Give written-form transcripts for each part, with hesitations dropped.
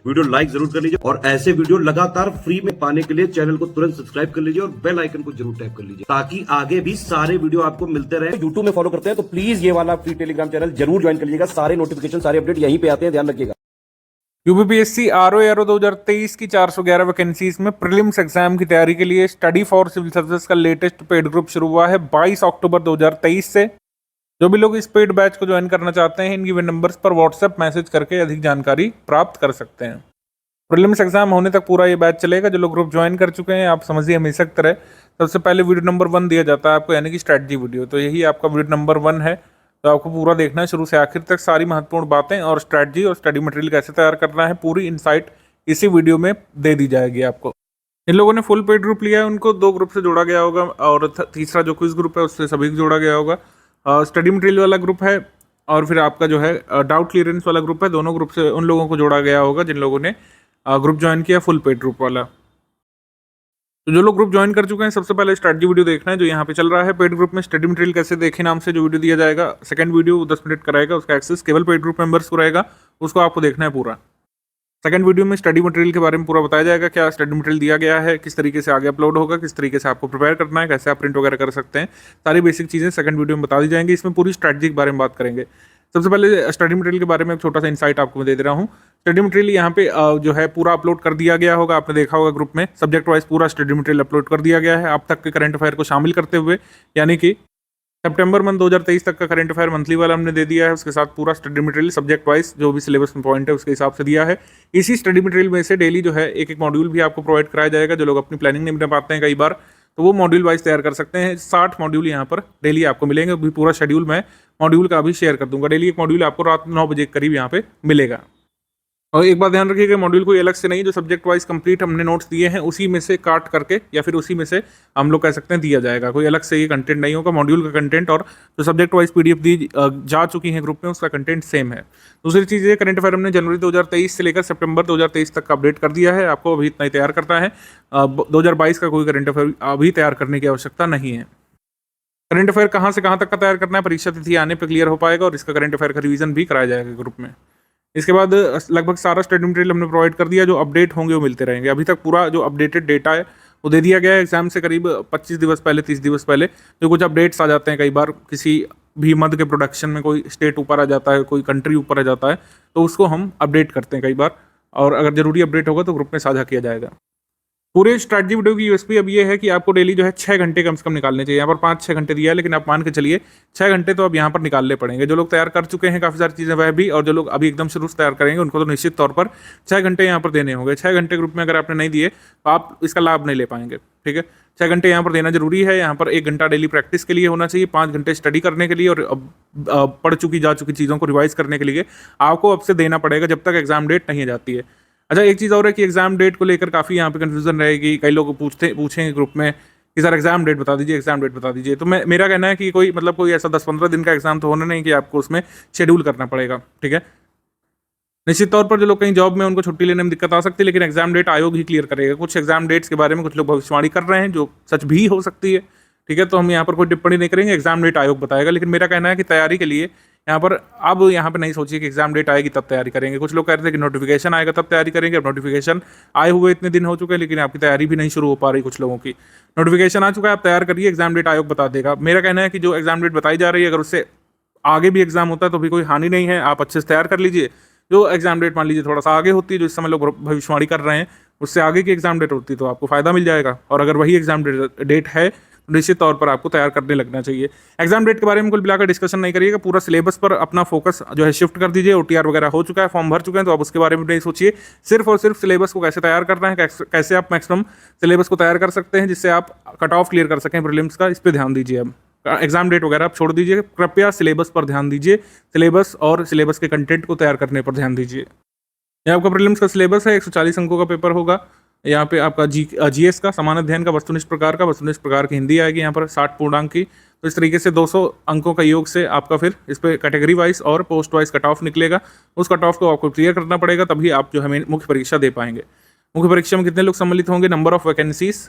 Video like जरूर कर लीजिए और ऐसे वीडियो लगातार फ्री में पाने के लिए चैनल को तुरंत सब्सक्राइब कर लीजिए और बेल आइकन को जरूर टैप कर लीजिए ताकि आगे भी सारे वीडियो आपको मिलते रहे। यूट्यूब में फॉलो करते हैं तो प्लीज ये वाला फ्री टेलीग्राम चैनल जरूर ज्वाइन कर लीजिएगा। सारे नोटिफिकेशन सारे अपडेट यहीं पे आते हैं, ध्यान रखिएगा। यूपीपीएससी आरओ एआरओ 2023 की 411 वैकेंसीज में प्रीलिम्स एग्जाम की तैयारी के लिए स्टडी फॉर सिविल सर्विसेज का लेटेस्ट पेड ग्रुप शुरू हुआ है 22 अक्टूबर 2023 से। जो भी लोग इस पेड बैच को ज्वाइन करना चाहते हैं इन गिवन नंबर्स पर व्हाट्सएप मैसेज करके अधिक जानकारी प्राप्त कर सकते हैं। प्रीलिम्स एग्जाम होने तक पूरा ये बैच चलेगा। जो लोग ग्रुप ज्वाइन कर चुके हैं आप समझिए हमेशा की तरह सबसे पहले वीडियो नंबर 1 दिया जाता है आपको, यानी कि स्ट्रैटेजी वीडियो। तो यही आपका वीडियो नंबर 1 है, तो आपको पूरा देखना है शुरू से आखिर तक। सारी महत्वपूर्ण बातें और स्ट्रैटेजी और स्टडी मटेरियल कैसे तैयार करना है पूरी इनसाइट इसी वीडियो में दे दी जाएगी आपको। जिन लोगों ने फुल पेड ग्रुप लिया है उनको 2 ग्रुप से जोड़ा गया होगा और तीसरा जो क्विज ग्रुप है उससे सभी को जोड़ा गया होगा। स्टडी मटेरियल वाला ग्रुप है और फिर आपका जो है डाउट क्लियरेंस वाला ग्रुप है। दोनों ग्रुप से उन लोगों को जोड़ा गया होगा जिन लोगों ने ग्रुप ज्वाइन किया फुल पेड ग्रुप वाला। तो जो लोग ग्रुप ज्वाइन कर चुके हैं सबसे पहले स्ट्रैटेजी वीडियो देखना है जो यहाँ पे चल रहा है। पेड ग्रुप में स्टडी मटेरियल कैसे देखें नाम से जो वीडियो दिया जाएगा, सेकंड वीडियो 10 मिनट कराएगा, उसका एक्सेस केवल पेड ग्रुप मेंबर्स को रहेगा, उसको आपको देखना है पूरा। सेकंड वीडियो में स्टडी मटेरियल के बारे में पूरा बताया जाएगा, क्या स्टडी मटेरियल दिया गया है, किस तरीके से आगे अपलोड होगा, किस तरीके से आपको प्रिपेयर करना है, कैसे आप प्रिंट वगैरह कर सकते हैं, सारी बेसिक चीज़ें सेकंड वीडियो में बता दी जाएंगी। इसमें पूरी स्ट्रैटेजी के बारे में बात करेंगे। सबसे पहले स्टडी मटेरियल के बारे में एक छोटा सा इंसाइट आपको मैं दे रहा हूँ। स्टडी मटेरियल यहाँ पे जो है पूरा अपलोड कर दिया गया होगा, आपने देखा होगा ग्रुप में सब्जेक्ट वाइज पूरा स्टडी मटेरियल अपलोड कर दिया गया है अब तक के करंट अफेयर को शामिल करते हुए, यानी कि सितंबर मंथ 2023 तक का करंट अफेयर मंथली वाला हमने दे दिया है। उसके साथ पूरा स्टडी मटेरियल सब्जेक्ट वाइज जो भी सिलेबस में पॉइंट है उसके हिसाब से दिया है। इसी स्टडी मटेरियल में से डेली जो है एक एक मॉड्यूल भी आपको प्रोवाइड कराया जाएगा। जो लोग अपनी प्लानिंग नहीं बना पाते हैं कई बार तो वो मॉड्यूल वाइज तैयार कर सकते हैं। 60 मॉड्यूल यहाँ पर डेली आपको मिलेंगे। अभी पूरा शेड्यूल मैं मॉड्यूल का भी शेयर कर दूंगा। डेली एक मॉड्यूल आपको रात 9 बजे के करीब यहाँ पे मिलेगा। और एक बात ध्यान रखिएगा, मॉड्यूल कोई अलग से नहीं, जो सब्जेक्ट वाइज कंप्लीट हमने नोट्स दिए हैं उसी में से काट करके या फिर उसी में से हम लोग कह सकते हैं दिया जाएगा। कोई अलग से ये कंटेंट नहीं होगा। मॉड्यूल का कंटेंट और जो सब्जेक्ट वाइज पीडीएफ दी जा चुकी है ग्रुप में उसका कंटेंट सेम है। दूसरी चीज़ ये, करंट अफेयर हमने जनवरी 2023 से लेकर सितंबर 2023 तक का अपडेट कर दिया है। आपको अभी इतना ही तैयार करना है। 2022 का कोई करंट अफेयर अभी तैयार करने की आवश्यकता नहीं है। करंट अफेयर कहाँ से कहाँ तक का तैयार करना है परीक्षा तिथि आने पर क्लियर हो पाएगा और इसका करंट अफेयर का रिवीजन भी कराया जाएगा ग्रुप में। इसके बाद लगभग सारा स्टडी मटेरियल हमने प्रोवाइड कर दिया। जो अपडेट होंगे वो मिलते रहेंगे। अभी तक पूरा जो अपडेटेड डेटा है वो दे दिया गया है। एग्जाम से करीब 25 दिवस पहले 30 दिवस पहले जो कुछ अपडेट्स आ जाते हैं, कई बार किसी भी मद के प्रोडक्शन में कोई स्टेट ऊपर आ जाता है, कोई कंट्री ऊपर आ जाता है, तो उसको हम अपडेट करते हैं कई बार, और अगर जरूरी अपडेट होगा तो ग्रुप में साझा किया जाएगा। पूरे स्ट्रैटेजी वीडियो की यूएसपी अब ये है कि आपको डेली जो है 6 घंटे कम से कम निकालने चाहिए। यहाँ पर 5-6 घंटे दिया है लेकिन आप मान के चलिए 6 घंटे तो अब यहाँ पर निकालने पड़ेंगे। जो लोग तैयार कर चुके हैं काफ़ी सारी चीज़ें वह भी, और जो लोग अभी एकदम शुरू से तैयार करेंगे उनको तो निश्चित तौर पर 6 घंटे यहाँ पर देने होंगे। 6 घंटे ग्रुप में अगर आपने नहीं दिए तो आप इसका लाभ नहीं ले पाएंगे। ठीक है, 6 घंटे यहाँ पर देना जरूरी है। यहाँ पर 1 घंटा डेली प्रैक्टिस के लिए होना चाहिए, 5 घंटे स्टडी करने के लिए और पढ़ चुकी जा चुकी चीज़ों को रिवाइज करने के लिए आपको अब से देना पड़ेगा जब तक एग्जाम डेट नहीं जाती है। अच्छा, एक चीज़ और है कि एग्जाम डेट को लेकर काफ़ी यहाँ पे कन्फ्यूजन रहेगी। कई लोग पूछेंगे ग्रुप में कि सर एग्जाम डेट बता दीजिए, एग्जाम डेट बता दीजिए। तो मेरा कहना है कि कोई ऐसा 10-15 दिन का एग्जाम तो होना नहीं कि आपको उसमें शेड्यूल करना पड़ेगा। ठीक है, निश्चित तौर पर जो लोग कहीं जॉब में उनको छुट्टी लेने में दिक्कत आ सकती है, लेकिन एग्जाम डेट आयोग ही क्लियर करेगा। कुछ एग्जाम डेट्स के बारे में कुछ लोग भविष्यवाणी कर रहे हैं जो सच भी हो सकती है। ठीक है, तो हम यहाँ पर कोई टिप्पणी नहीं करेंगे, एग्जाम डेट आयोग बताएगा। लेकिन मेरा कहना है कि तैयारी के लिए यहाँ पर नहीं सोचिए कि एग्जाम डेट आएगी तब तैयारी करेंगे। कुछ लोग कह रहे थे कि नोटिफिकेशन आएगा तब तैयारी करेंगे। अब नोटिफिकेशन आए हुए इतने दिन हो चुके हैं लेकिन आपकी तैयारी भी नहीं शुरू हो पा रही। कुछ लोगों की नोटिफिकेशन आ चुका है, आप तैयार करिए, एग्जाम डेट आयोग बता देगा। मेरा कहना है कि जो एग्जाम डेट बताई जा रही है अगर उससे आगे भी एग्जाम होता है तो भी कोई हानि नहीं है, आप अच्छे से तैयार कर लीजिए। जो एग्जाम डेट मान लीजिए थोड़ा सा आगे होती है, जो इस समय लोग भविष्यवाणी कर रहे हैं उससे आगे की एग्जाम डेट होती है तो आपको फायदा मिल जाएगा। और अगर वही एग्जाम डेट है निश्चित तौर पर आपको तैयार करने लगना चाहिए। एग्जाम डेट के बारे में कुल मिलाकर डिस्कशन नहीं करिएगा, पूरा सिलेबस पर अपना फोकस जो है शिफ्ट कर दीजिए। ओटीआर वगैरह हो चुका है, फॉर्म भर चुके हैं, तो आप उसके बारे में नहीं सोचिए। सिर्फ और सिर्फ सिलेबस को कैसे तैयार करना है, कैसे आप मैक्सिमम सिलेबस को तैयार कर सकते हैं जिससे आप कट ऑफ क्लियर कर सकें प्रीलिम्स का, इस पर ध्यान दीजिए। अब एग्जाम डेट वगैरह आप छोड़ दीजिए, कृपया सिलेबस पर ध्यान दीजिए। सिलेबस और सिलेबस के कंटेंट को तैयार करने पर ध्यान दीजिए। यह आपका प्रीलिम्स का सिलेबस है, 140 अंकों का पेपर होगा। यहाँ पे आपका जीएस का, समान अध्ययन का, वस्तुनिष्ठ प्रकार का, वस्तुनिष्ठ प्रकार की हिंदी आएगी यहाँ पर 60 पूर्णांक की। तो इस तरीके से 200 अंकों का योग से आपका फिर इस पर कैटेगरी वाइज और पोस्ट वाइज कट ऑफ निकलेगा। उस कट ऑफ को आपको क्लियर करना पड़ेगा, तभी आप जो है मुख्य परीक्षा दे पाएंगे। मुख्य परीक्षा में कितने लोग सम्मिलित होंगे, number of vacancies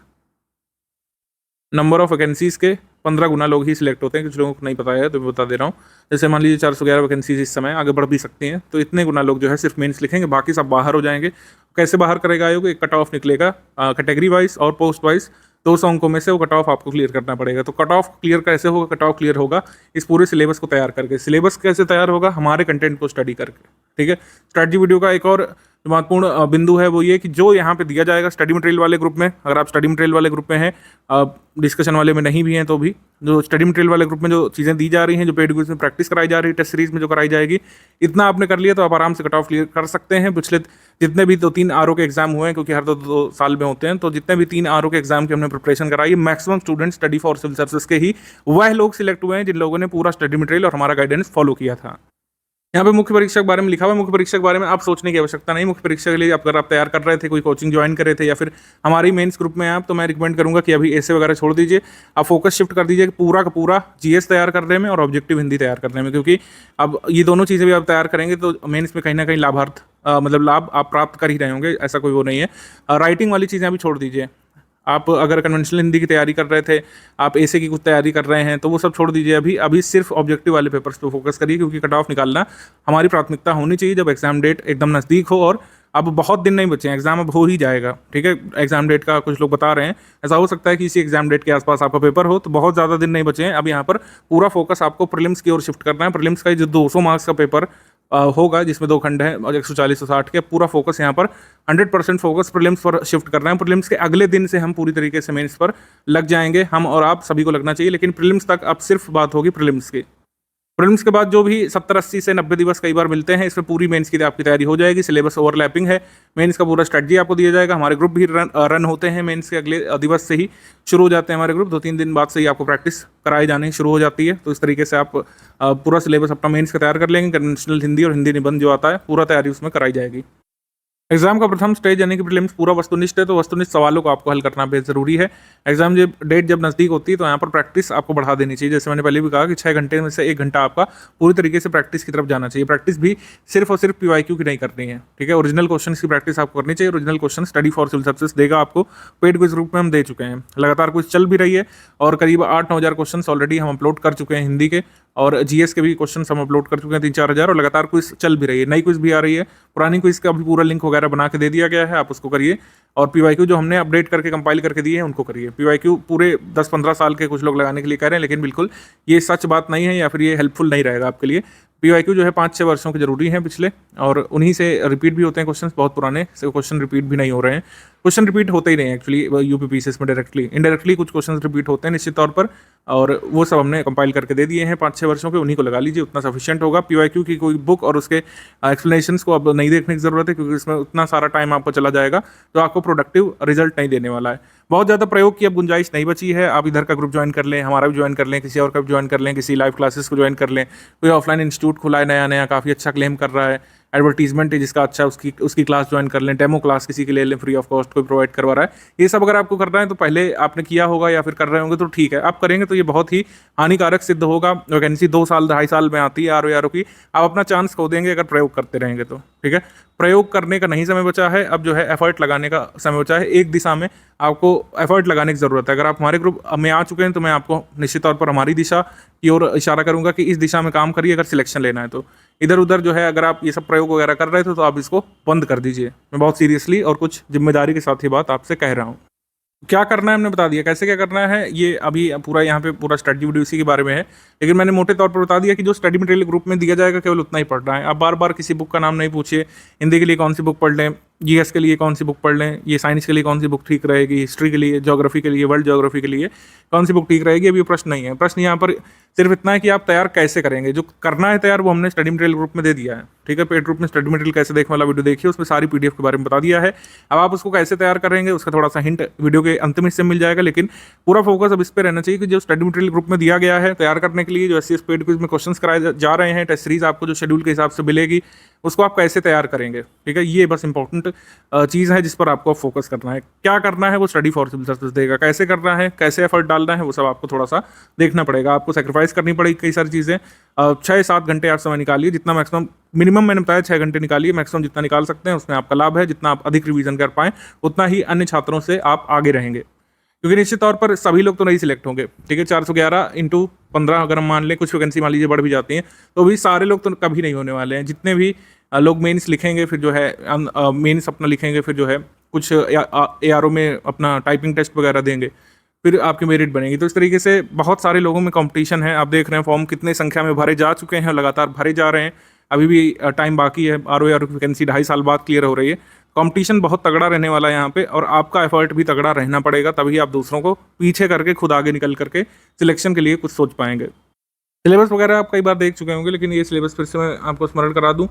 number of vacancies के 15 गुना लोग ही सिलेक्ट होते हैं। कुछ लोगों को नहीं पता है तो मैं बता दे रहा हूँ। जैसे मान लीजिए 411 वैकेंसीज इस समय, आगे बढ़ भी सकती हैं, तो इतने गुना लोग जो है सिर्फ मेंस लिखेंगे, बाकी सब बाहर हो जाएंगे। कैसे बाहर करेगा आयोग? एक कट ऑफ निकलेगा कैटेगरी वाइज और पोस्ट वाइज, 200 अंकों में से वो कट ऑफ आपको क्लियर करना पड़ेगा। तो कट ऑफ क्लियर कैसे होगा? कट ऑफ क्लियर होगा इस पूरे सिलेबस को तैयार करके। सिलेबस कैसे तैयार होगा? हमारे कंटेंट को स्टडी करके, ठीक है। स्ट्रैटेजी वीडियो का एक और जो महत्वपूर्ण बिंदु है वो ये कि जो यहाँ पे दिया जाएगा स्टडी मटेरियल वाले ग्रुप में, अगर आप स्टडी मटेरियल वाले ग्रुप में हैं, डिस्कशन वाले में नहीं भी हैं तो भी, जो स्टडी मटेरियल वाले ग्रुप में जो चीज़ें दी जा रही हैं, जो पेड क्विज में प्रैक्टिस कराई जा रही है, टेस्ट सीरीज में जो कराई जाएगी, इतना आपने कर लिया तो आप आराम से कट ऑफ क्लियर कर सकते हैं। पिछले जितने भी 2-3 आरओ के एग्जाम हुए हैं, क्योंकि हर 2 साल में होते हैं, तो जितने भी 3 आरओ के एग्जाम की हमने प्रिपरेशन कराई है, maximum student study for civil services के ही वह लोग सिलेक्ट हुए हैं जिन लोगों ने पूरा स्टडी मटेरियल और हमारा गाइडेंस फॉलो किया था। यहाँ पे मुख्य परीक्षा के बारे में लिखा हुआ है। मुख्य परीक्षा के बारे में आप सोचने की आवश्यकता नहीं। मुख्य परीक्षा के लिए अगर आप तैयार कर रहे थे, कोई कोचिंग ज्वाइन कर रहे थे, या फिर हमारी मेंस ग्रुप में आप, तो मैं रिकमेंड करूंगा कि अभी ऐसे वगैरह छोड़ दीजिए, आप फोकस शिफ्ट कर दीजिए पूरा का पूरा जीएस तैयार करने में और ऑब्जेक्टिव हिंदी तैयार करने में, क्योंकि अब ये दोनों चीज़ें भी आप तैयार करेंगे तो मेंस में कहीं ना कहीं मतलब लाभ आप प्राप्त कर ही रहे होंगे, ऐसा कोई वो नहीं है। राइटिंग वाली चीज़ें अभी छोड़ दीजिए। आप अगर कन्वेंशनल हिंदी की तैयारी कर रहे थे, आप ऐसे की कुछ तैयारी कर रहे हैं, तो वो सब छोड़ दीजिए। अभी सिर्फ ऑब्जेक्टिव वाले पेपर्स पे फोकस करिए, क्योंकि कट ऑफ निकालना हमारी प्राथमिकता होनी चाहिए जब एग्जाम डेट एकदम नज़दीक हो। और अब बहुत दिन नहीं बचे हैं, एग्जाम अब हो ही जाएगा, ठीक है। एग्जाम डेट का कुछ लोग बता रहे हैं, ऐसा हो सकता है कि इसी एग्जाम डेट के आसपास आपका पेपर हो, तो बहुत ज़्यादा दिन नहीं बचे हैं। अब यहाँ पर पूरा फोकस आपको प्रीलिम्स की ओर शिफ्ट करना है। प्रीलिम्स का जो 200 मार्क्स का पेपर होगा, जिसमें 2 खंड हैं और 140 से 60 के, पूरा फोकस यहाँ पर 100% फोकस प्रीलिम्स पर शिफ्ट करना है। प्रीलिम्स के अगले दिन से हम पूरी तरीके से मेंस पर लग जाएंगे, हम और आप सभी को लगना चाहिए, लेकिन प्रीलिम्स तक अब सिर्फ बात होगी प्रीलिम्स की। प्रीलिम्स के बाद जो भी 70-80 से 90 दिवस कई बार मिलते हैं, इसमें पूरी मेंस की आपकी तैयारी हो जाएगी। सिलेबस ओवरलैपिंग है, मेंस का पूरा स्ट्रेटजी आपको दिया जाएगा। हमारे ग्रुप भी रन होते हैं, मेंस के अगले दिवस से ही शुरू हो जाते हैं हमारे ग्रुप। 2-3 दिन बाद से ही आपको प्रैक्टिस कराई जानी शुरू हो जाती है। तो इस तरीके से आप पूरा सिलेबस अपना मेंस का तैयार कर लेंगे। कन्वेंशनल हिंदी और हिंदी निबंध जो आता है, पूरा तैयारी उसमें कराई जाएगी। एग्जाम का प्रथम स्टेज यानी कि प्रीलिम्स पूरा वस्तुनिष्ठ है, तो वस्तुनिष्ठ सवालों को आपको हल करना बेहद जरूरी है। एग्जाम डेट जब नज़दीक होती है तो यहाँ पर प्रैक्टिस आपको बढ़ा देनी चाहिए। जैसे मैंने पहले भी कहा कि 6 घंटे में से 1 घंटा आपका पूरी तरीके से प्रैक्टिस की तरफ जाना चाहिए। प्रैक्टिस भी सिर्फ और सिर्फ पीवाईक्यू की नहीं करनी है, ठीक है। ओरिजिनल क्वेश्चन की प्रैक्टिस आपको करनी चाहिए। Original question study for civil services देगा आपको, पेड क्विज ग्रुप में हम दे चुके हैं। लगातार क्विज चल भी रही है और करीब 8-9 हज़ार क्वेश्चन ऑलरेडी हम अपलोड कर चुके हैं हिंदी के, और जीएस के भी क्वेश्चन हम अपलोड कर चुके हैं 3-4 हज़ार, और लगातार क्विज चल भी रही है। नई क्विज भी आ रही है, पुरानी क्विज का भी पूरा लिंक वगैरह बना के दे दिया गया है, आप उसको करिए। और पीवाईक्यू जो हमने अपडेट करके कंपाइल करके दिए हैं उनको करिए। पीवाईक्यू पूरे 10-15 साल के कुछ लोग लगाने के लिए कह रहे हैं, लेकिन बिल्कुल ये सच बात नहीं है, या फिर ये हेल्पफुल नहीं रहेगा आपके लिए। पीवाईक्यू जो है 5-6 वर्षों के जरूरी हैं पिछले, और उन्हीं से रिपीट भी होते हैं क्वेश्चन। बहुत पुराने से क्वेश्चन रिपीट भी नहीं हो रहे हैं। क्वेश्चन रिपीट होते ही नहीं एक्चुअली यूपीपीसीएस में, डायरेक्टली इनडायरेक्टली कुछ क्वेश्चन रिपीट होते हैं निश्चित तौर पर, और वो सब हमने कंपाइल करके दे दिए हैं 5-6 वर्षों के, उन्हीं को लगा लीजिए, उतना सफिशिएंट होगा। पीवाईक्यू की कोई बुक और उसके एक्सप्लेनेशंस को अब नहीं देखने की जरूरत है, क्योंकि इसमें उतना सारा टाइम आपको चला जाएगा जो आपको प्रोडक्टिव रिजल्ट नहीं देने वाला है। बहुत ज़्यादा प्रयोग की अब गुंजाइश नहीं बची है। आप इधर का ग्रुप ज्वाइन कर लें, हमारा भी ज्वाइन कर लें, किसी और का भी ज्वाइन कर लें, किसी लाइव क्लासेस को ज्वाइन कर लें। कोई ऑफलाइन इंस्टीट्यूट खुला है नया नया, काफ़ी अच्छा क्लेम कर रहा है, एडवर्टीजमेंट है जिसका अच्छा, उसकी क्लास ज्वाइन कर लें, डेमो क्लास किसी के ले लें, फ्री ऑफ कॉस्ट कोई प्रोवाइड करवा रहा है। ये सब अगर आपको करना है तो पहले आपने किया होगा या फिर कर रहे होंगे तो ठीक है, आप करेंगे तो ये बहुत ही हानिकारक सिद्ध होगा। वैकेंसी 2 साल 2.5 साल में आती है आरओ की, आप अपना चांस खो देंगे अगर प्रयोग करते रहेंगे तो, ठीक है। प्रयोग करने का नहीं समय बचा है, अब जो है एफर्ट लगाने का समय बचा है। एक दिशा में आपको एफर्ट लगाने की ज़रूरत है। अगर आप हमारे ग्रुप में आ चुके हैं तो मैं आपको निश्चित तौर पर हमारी दिशा की ओर इशारा करूंगा कि इस दिशा में काम करिए अगर सिलेक्शन लेना है तो। इधर उधर जो है अगर आप ये सब प्रयोग वगैरह कर रहे थे तो आप इसको बंद कर दीजिए। मैं बहुत सीरियसली और कुछ जिम्मेदारी के साथ ये बात आपसे कह रहा हूँ। क्या करना है हमने बता दिया, कैसे क्या करना है ये अभी पूरा यहाँ पे पूरा स्टडी वीडियो इसी के बारे में है, लेकिन मैंने मोटे तौर पर बता दिया कि जो स्टडी मटेरियल ग्रुप में दिया जाएगा केवल उतना ही पढ़ना है। आप बार बार किसी बुक का नाम नहीं पूछिए, हिंदी के लिए कौन सी बुक पढ़ लें, जीएस के लिए कौन सी बुक पढ़ लें, ये साइंस के लिए कौन सी बुक ठीक रहेगी, हिस्ट्री के लिए, ज्योग्राफी के लिए, वर्ल्ड ज्योग्राफी के लिए कौन सी बुक ठीक रहेगी, अभी प्रश्न नहीं है। प्रश्न यहाँ पर सिर्फ इतना है कि आप तैयार कैसे करेंगे। जो करना है तैयार वो हमने स्टडी मटेरियल ग्रुप में दे दिया है, ठीक है। पेड ग्रुप में स्टडी मटेरियल कैसे देखने वाला वीडियो देखिए, उसमें सारी पीडीएफ के बारे में बता दिया है। अब आप उसको कैसे तैयार करेंगे उसका थोड़ा सा हिंट वीडियो के अंतिम हिस्से में मिल जाएगा, लेकिन पूरा फोकस अब इस पर रहना चाहिए कि जो स्टडी मटेरियल ग्रुप में दिया गया है तैयार करने के लिए, जो एससीएस पेड क्विज में क्वेश्चंस कराए जा रहे हैं, टेस्ट सीरीज आपको जो शेड्यूल के हिसाब से मिलेगी उसको आप कैसे तैयार करेंगे, ठीक है। ये बस इंपॉर्टेंट चीज़ है जिस पर आपको फोकस करना है। क्या करना है वो स्टडी फॉर सिविल सर्विसेज देगा, कैसे करना है, कैसे एफर्ट डालना है, वो सब आपको थोड़ा सा देखना पड़ेगा। आपको सेक्रीफाइस करनी पड़ेगी कई सारी चीज़ें। 6-7 घंटे आप समय निकालिए, जितना मैक्सिमम, मिनिमम मैंने बताया 6 घंटे निकालिए, मैक्सिमम जितना निकाल सकते हैं उसमें आपका लाभ है। जितना आप अधिक रिवीजन कर पाएँ उतना ही अन्य छात्रों से आप आगे रहेंगे, क्योंकि निश्चित तौर पर सभी लोग तो नहीं सिलेक्ट होंगे, ठीक है। 411 इंटू 15 अगर हम मान लें, कुछ वैकेंसी मान लीजिए बढ़ भी जाती हैं, तो भी सारे लोग तो कभी नहीं होने वाले हैं। जितने भी लोग मेंस लिखेंगे, फिर जो है मेंस अपना लिखेंगे, फिर जो है कुछ ARO में अपना टाइपिंग टेस्ट वगैरह देंगे, फिर आपकी मेरिट बनेगी। तो इस तरीके से बहुत सारे लोगों में कंपटीशन है। आप देख रहे हैं फॉर्म कितने संख्या में भरे जा चुके हैं, लगातार भरे जा रहे हैं। अभी भी टाइम बाकी है। RO की वैकेंसी 2.5 साल बाद क्लियर हो रही है। कंपटीशन बहुत तगड़ा रहने वाला है यहाँ पे, और आपका एफर्ट भी तगड़ा रहना पड़ेगा, तभी आप दूसरों को पीछे करके खुद आगे निकल करके सिलेक्शन के लिए कुछ सोच पाएंगे। सिलेबस वगैरह आप कई बार देख चुके होंगे, लेकिन ये सिलेबस फिर से मैं आपको स्मरण करा दूं।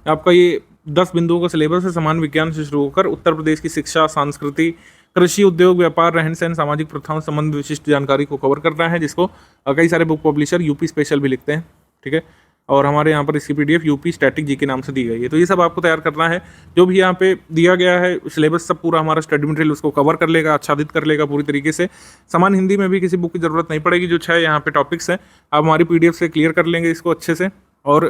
आपका ये 10 बिंदुओं का सिलेबस है। समान विज्ञान से शुरू होकर उत्तर प्रदेश की शिक्षा, संस्कृति, कृषि, उद्योग, व्यापार, रहन सहन, सामाजिक प्रथाओं संबंध विशिष्ट जानकारी को कवर करना है, जिसको कई सारे बुक पब्लिशर यूपी स्पेशल भी लिखते हैं, ठीक है। और हमारे यहाँ पर इसकी PDF यूपी स्टैटिक जी के नाम से दी गई है। तो ये सब आपको तैयार करना है। जो भी यहाँ पे दिया गया है सिलेबस, सब पूरा हमारा स्टडी मटेरियल उसको कवर कर लेगा, आच्छादित कर लेगा पूरी तरीके से। समान हिंदी में भी किसी बुक की ज़रूरत नहीं पड़ेगी। जो 6 यहाँ पे टॉपिक्स हैं, आप हमारी PDF से क्लियर कर लेंगे इसको अच्छे से। और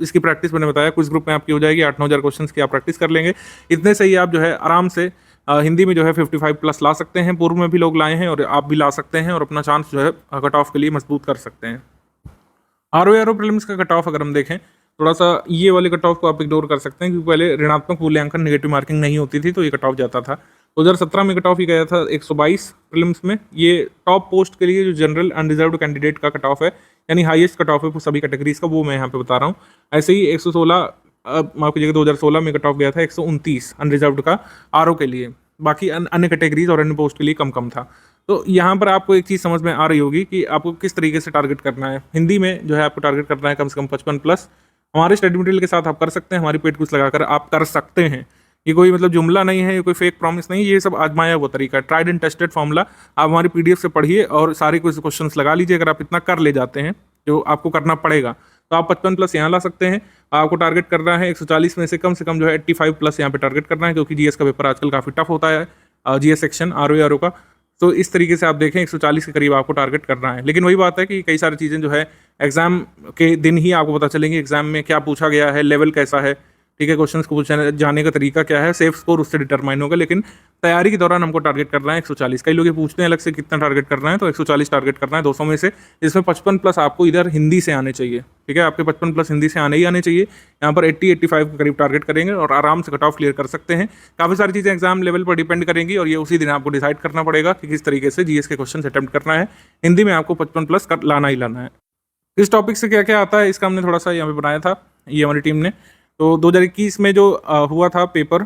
इसकी प्रैक्टिस मैंने बताया कुछ ग्रुप में आपकी हो जाएगी। 8-9 हज़ार क्वेश्चन की आप प्रैक्टिस कर लेंगे। इतने से ही आप जो है आराम से हिंदी में जो है 55+ ला सकते हैं। पूर्व में भी लोग लाए हैं और आप भी ला सकते हैं, और अपना चांस जो है कट ऑफ के लिए मजबूत कर सकते हैं। RO प्रीलिम्स का कट ऑफ अगर हम देखें, थोड़ा सा ये वाले कट ऑफ को आप इग्नोर कर सकते हैं, क्योंकि पहले ऋणात्मक मूल्यांकन नेगेटिव मार्किंग नहीं होती थी, तो ये कट ऑफ जाता था। 2017 में कट ऑफ ही गया था 122 प्रीलिम्स में। ये टॉप पोस्ट के लिए जो जनरल अनरिजर्व्ड कैंडिडेट का कट ऑफ है, यानी हाईएस्ट कट ऑफ है सभी कैटेगरीज का, वो मैं यहाँ पे बता रहा हूँ। ऐसे ही 116 माफ कीजिएगा 2016 में कट ऑफ गया था 129 अनरिजर्व्ड का RO के लिए। बाकी अन्य कैटेगरीज और अन्य पोस्ट के लिए कम कम था। तो यहाँ पर आपको एक चीज़ समझ में आ रही होगी कि आपको किस तरीके से टारगेट करना है। हिंदी में जो है आपको टारगेट करना है कम से कम 55+। हमारे स्टडी मटेरियल के साथ आप कर सकते हैं, हमारी पेड कुछ लगाकर आप कर सकते हैं। ये कोई मतलब जुमला नहीं है, ये कोई फेक प्रॉमिस नहीं, ये सब आजमाया हुआ तरीका है, ट्राइड एंड टेस्टेड फॉर्मूला। आप हमारी PDF से पढ़िए और सारे कुछ क्वेश्चंस लगा लीजिए। अगर आप इतना कर ले जाते हैं, जो आपको करना पड़ेगा, तो आप 55+ यहाँ ला सकते हैं। आपको टारगेट करना है 140 में से कम जो है 85+ यहाँ पे टारगेट करना है, क्योंकि GS का पेपर आजकल काफ़ी टफ होता है, GS सेक्शन RO का। तो इस तरीके से आप देखें 140 के करीब आपको टारगेट करना है। लेकिन वही बात है कि कई सारी चीज़ें जो है एग्जाम के दिन ही आपको पता चलेंगी, एग्जाम में क्या पूछा गया है, लेवल कैसा है, ठीक है, क्वेश्चंस को पूछने जाने का तरीका क्या है, सेफ स्कोर उससे डिटरमाइन होगा। लेकिन तैयारी के दौरान हमको टारगेट करना है 140। कई लोग ये पूछते हैं अलग से कितना टारगेट करना है, तो 140 टारगेट करना है 200 में से, जिसमें 55+ आपको इधर हिंदी से आने चाहिए, ठीक है। आपके 55+ हिंदी से आने ही आने चाहिए। यहाँ पर 80-85 के करीब टारगेट करेंगे और आराम से कट ऑफ क्लियर कर सकते हैं। काफ़ी सारी चीज़ें एग्जाम लेवल पर डिपेंड करेंगी, और ये उसी दिन आपको डिसाइड करना पड़ेगा कि किस तरीके से GS के क्वेश्चन अटेम्प्ट करना है। हिंदी में आपको 55+ लाना ही लाना है। इस टॉपिक से क्या क्या आता है, इसका हमने थोड़ा सा यहाँ पे बनाया था, ये हमारी टीम ने। तो 2021 में जो हुआ था पेपर,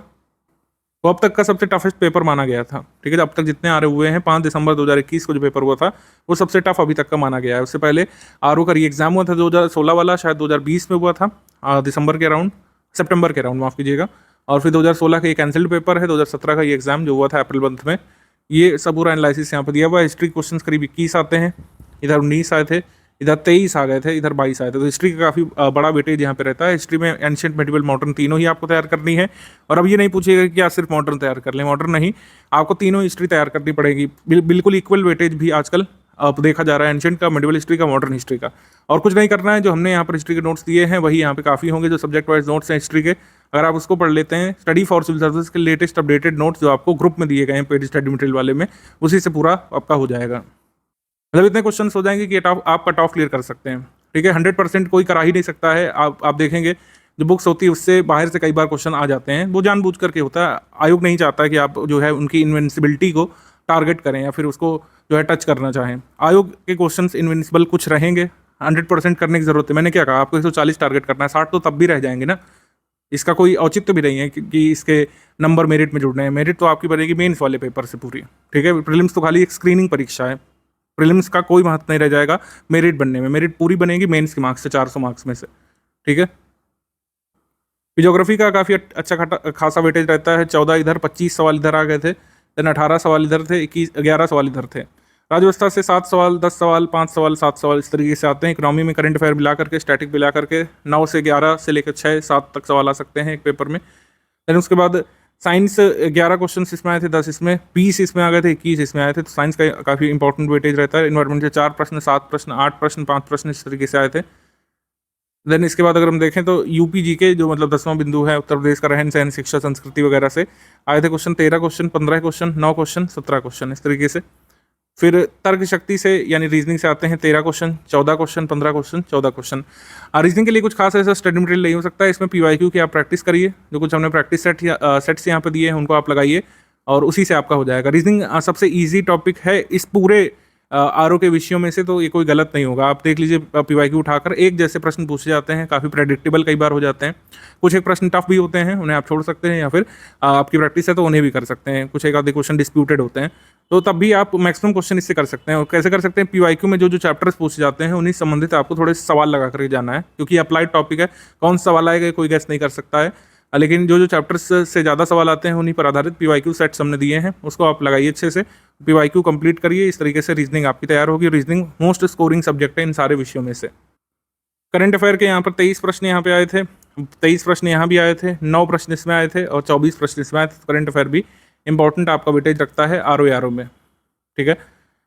वो अब तक का सबसे टफेस्ट पेपर माना गया था, ठीक है। अब तक जितने RO हुए हैं, 5 दिसंबर 2021 को जो पेपर हुआ था, वो सबसे टफ अभी तक का माना गया है। उससे पहले RO का री एग्जाम हुआ था 2016 वाला, शायद 2020 में हुआ था दिसंबर के अराउंड, सितंबर के अराउंड माफ़ कीजिएगा। और फिर 2016 का ये कैंसिल्ड पेपर है, 2017 का ये एग्जाम जो हुआ था अप्रैल मंथ में। ये सब पूरा एनालिसिस यहाँ पर दिया हुआ है। हिस्ट्री क्वेश्चन करीब 21 आते हैं, इधर 19 आए थे, इधर 23 आ गए थे, इधर 22 आए थे। तो हिस्ट्री का काफ़ी बड़ा वेटेज यहाँ पे रहता है। हिस्ट्री में एंशिएंट, मेडिवल, मॉडर्न तीनों ही आपको तैयार करनी है। और अब ये नहीं पूछिएगा कि आप सिर्फ मॉडर्न तैयार कर लें, मॉडर्न नहीं, आपको तीनों हिस्ट्री तैयार करनी पड़ेगी। बिल्कुल इक्वल वेटेज भी आजकल अब देखा जा रहा है, एंशिएंट का, मेडिवल हिस्ट्री का, मॉडर्न हिस्ट्री का। और कुछ नहीं करना है, जो हमने यहाँ पर हिस्ट्री के नोट्स दिए हैं वही यहाँ पे काफ़ी होंगे। जो सब्जेक्ट वाइज नोट्स हैं हिस्ट्री के, अगर आप उसको पढ़ लेते हैं, स्टडी फॉर सिविल सर्विस के लेटेस्ट अपडेटेड नोट्स जो आपको ग्रुप में दिए गए हैं पेड स्टडी मटेरियल वाले में, उसी से पूरा आपका हो जाएगा। मतलब इतने क्वेश्चन हो जाएंगे कि आप कट ऑफ क्लियर कर सकते हैं, ठीक है। 100% कोई करा ही नहीं सकता है। आप देखेंगे जो बुक्स होती है उससे बाहर से कई बार क्वेश्चन आ जाते हैं, वो जानबूझ करके होता है। आयोग नहीं चाहता कि आप जो है उनकी इन्विंसिबिलिटी को टारगेट करें या फिर उसको जो है टच करना चाहें। आयोग के क्वेश्चन इन्विंसिबल कुछ रहेंगे, 100% करने की जरूरत है। मैंने क्या कहा, आपको 140 टारगेट करना है, 60 तो तब भी रह जाएंगे ना। इसका कोई औचित्य भी नहीं है कि इसके नंबर मेरिट में जुड़ने हैं। मेरिट तो आपकी बनेगी मेंस वाले पेपर से पूरी, ठीक है। प्रीलिम्स तो खाली एक स्क्रीनिंग परीक्षा है, प्रीलिम्स का कोई महत्व नहीं रह जाएगा मेरिट बनने में। मेरिट पूरी बनेगी मेंस के मार्क्स से, 400 मार्क्स में से, ठीक है। ज्योग्राफी का काफ़ी अच्छा खासा वेटेज रहता है। 14 इधर, 25 सवाल इधर आ गए थे, देन 18 सवाल इधर थे, 11 सवाल इधर थे। राज्यव्यवस्था से 7 सवाल, 10 सवाल, 5 सवाल, 7 सवाल इस तरीके से आते हैं। इकोनॉमी में करंट अफेयर मिला करके, स्टैटिक मिला करके 9 से 11 से लेकर 6, 7 तक सवाल आ सकते हैं एक पेपर में। देन उसके बाद साइंस 11 क्वेश्चन इसमें आए थे, 10 इसमें, 20 इसमें आ गए थे, 21 इसमें आए थे। तो साइंस का काफ़ी इंपॉर्टेंट वेटेज रहता है। इन्वायरमेंट से 4 प्रश्न, 7 प्रश्न, 8 प्रश्न, 5 प्रश्न इस तरीके से आए थे। देन इसके बाद अगर हम देखें तो UPG के जो मतलब 10वां बिंदु है, उत्तर प्रदेश का रहन सहन, शिक्षा, संस्कृति वगैरह से आए थे question, 13 question, 15 question, 9 question, 17 question इस तरीके से। फिर तर्क शक्ति से यानी रीजनिंग से आते हैं 13 question, 14 question, 15 question, 14 question. Reasoning के लिए कुछ खास ऐसा स्टडी मटेरियल नहीं हो सकता है। इसमें PYQ की आप प्रैक्टिस करिए, जो कुछ हमने प्रैक्टिस सेट्स यहाँ पे दिए हैं उनको आप लगाइए और उसी से आपका हो जाएगा। रीजनिंग सबसे ईजी टॉपिक है इस पूरे RO के विषयों में से, तो ये कोई गलत नहीं होगा। आप देख लीजिए PYQ उठाकर एक जैसे प्रश्न पूछे जाते हैं, काफ़ी प्रेडिक्टेबल कई बार हो जाते हैं। कुछ एक प्रश्न टफ भी होते हैं, उन्हें आप छोड़ सकते हैं, या फिर आपकी प्रैक्टिस है तो उन्हें भी कर सकते हैं। कुछ एक आधे क्वेश्चन डिस्प्यूटेड होते हैं, तो तब भी आप मैक्सिमम क्वेश्चन इससे कर सकते हैं। और कैसे कर सकते हैं, PYQ में जो जो चैप्टर्स पूछे जाते हैं उन्हीं संबंधित आपको थोड़े सवाल लगा करके जाना है, क्योंकि अप्लाइड टॉपिक है। कौन सा सवाल आएगा कोई गेस नहीं कर सकता है, लेकिन जो जो चैप्टर्स से ज़्यादा सवाल आते हैं उन्हीं पर आधारित PYQ सेट्स हमने दिए हैं, उसको आप लगाइए अच्छे से, PYQ कंप्लीट करिए। इस तरीके से रीजनिंग आपकी तैयार होगी। रीजनिंग मोस्ट स्कोरिंग सब्जेक्ट है इन सारे विषयों में से। करंट अफेयर के यहाँ पर 23 प्रश्न यहाँ पे आए थे, 23 प्रश्न यहाँ भी आए थे, 9 प्रश्न इसमें आए थे और 24 प्रश्न इसमें आए थे। करंट अफेयर भी इंपॉर्टेंट आपका वेटेज रखता है RO में, ठीक है।